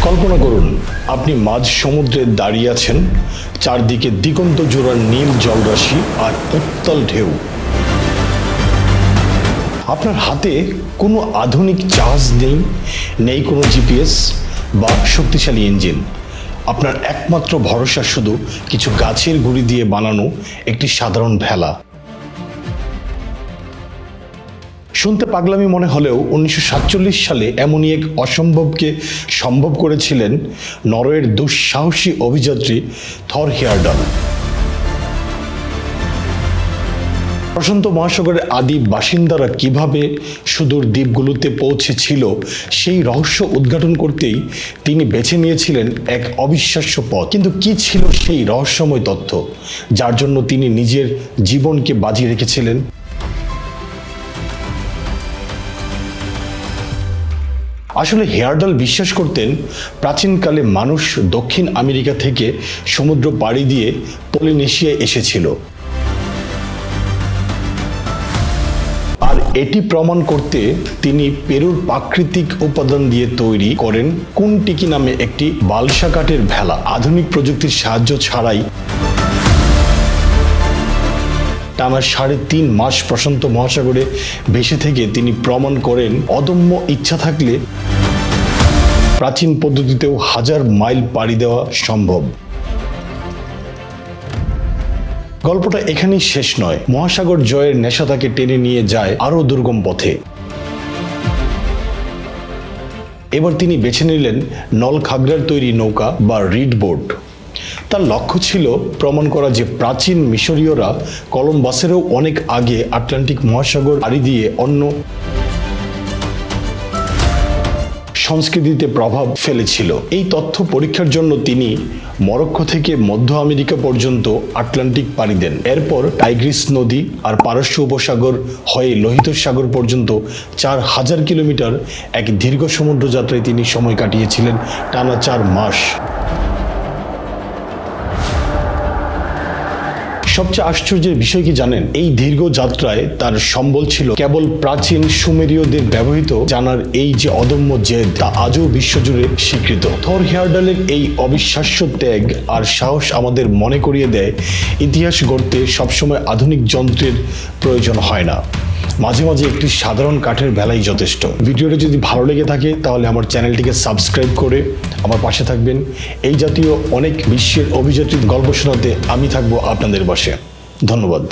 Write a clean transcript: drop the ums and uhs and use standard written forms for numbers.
কল্পনা করুন আপনি মাঝ সমুদ্রে দাঁড়িয়ে আছেন, চারদিকে দিগন্ত জোড়ার নীল জলরাশি আর উত্তাল ঢেউ। আপনার হাতে কোনো আধুনিক জাহাজ নেই, নেই কোনো জিপিএস বা শক্তিশালী ইঞ্জিন। আপনার একমাত্র ভরসা শুধু কিছু গাছের গুঁড়ি দিয়ে বানানো একটি সাধারণ ভেলা। শুনতে পাগলামি মনে হলেও 1947 সালে এমনই এক অসম্ভবকে সম্ভব করেছিলেন নরওয়ের দুঃসাহসী অভিযাত্রী থর হেয়ারডাল। প্রশান্ত মহাসাগরের আদি বাসিন্দারা কিভাবে সুদূর দ্বীপগুলোতে পৌঁছেছিল সেই রহস্য উদ্ঘাটন করতেই তিনি বেছে নিয়েছিলেন এক অবিশ্বাস্য পথ। কিন্তু কি ছিল সেই রহস্যময় তথ্য যার জন্য তিনি নিজের জীবনকে বাজি রেখেছিলেন? আসলে হেয়ারডাল বিশ্বাস করতেন প্রাচীনকালে মানুষ দক্ষিণ আমেরিকা থেকে সমুদ্র পাড়ি দিয়ে পলিনেশিয়ায় এসেছিল, আর এটি প্রমাণ করতে তিনি পেরুর প্রাকৃতিক উপাদান দিয়ে তৈরি করেন কুনটিকি নামে একটি বালসা কাঠের ভেলা। আধুনিক প্রযুক্তির সাহায্য ছাড়াই টানা 3.5 মাস প্রশান্ত মহাসাগরে ভেসে থেকে তিনি প্রমাণ করেন অদম্য ইচ্ছা থাকলে প্রাচীন পদ্ধতিতেও 1000 মাইল পাড়ি দেওয়া সম্ভব। গল্পটা এখানেই শেষ নয়। মহাসাগর জয়ের নেশা তাকে টেনে নিয়ে যায় আরো দুর্গম পথে। এবার তিনি বেছে নিলেন নলখাগড়ার তৈরি নৌকা বা রিড বোট। তার লক্ষ্য ছিল প্রমাণ করা যে প্রাচীন মিশরীয়রা কলম্বাসেরও অনেক আগে আটলান্টিক মহাসাগর পাড়ি দিয়ে অন্য সংস্কৃতিতে প্রভাব ফেলেছিল। এই তথ্য পরীক্ষার জন্য তিনি মরক্কো থেকে মধ্য আমেরিকা পর্যন্ত আটলান্টিক পাড়ি দেন। এরপর টাইগ্রিস নদী আর পারস্য উপসাগর হয়ে লোহিত সাগর পর্যন্ত 4000 কিলোমিটার এক দীর্ঘ সমুদ্র যাত্রায় তিনি সময় কাটিয়েছিলেন টানা 4 মাস। সবচেয়ে আশ্চর্যের বিষয় কি জানেন? এই দীর্ঘ যাত্রায় তার সম্বল ছিল কেবল প্রাচীন সুমেরীয়দের ব্যবহৃত জানার এই যে অদম্য জেদ, তা আজও বিশ্বজুড়ে স্বীকৃত। থর হেয়ারডালের এই অবিশ্বাস্য ত্যাগ আর সাহস আমাদের মনে করিয়ে দেয় ইতিহাস গড়তে সবসময় আধুনিক যন্ত্রের প্রয়োজন হয় না, মাঝে মাঝে একটি সাধারণ কাঠের ভেলাই যথেষ্ট। ভিডিওটা যদি ভালো লেগে থাকে তাহলে আমার চ্যানেলটিকে সাবস্ক্রাইব করে আমার পাশে থাকবেন। এই জাতীয় অনেক বিশ্বের অভিযাত্রীর গল্প শোনাতে আমি থাকবো আপনাদের পাশে। ধন্যবাদ।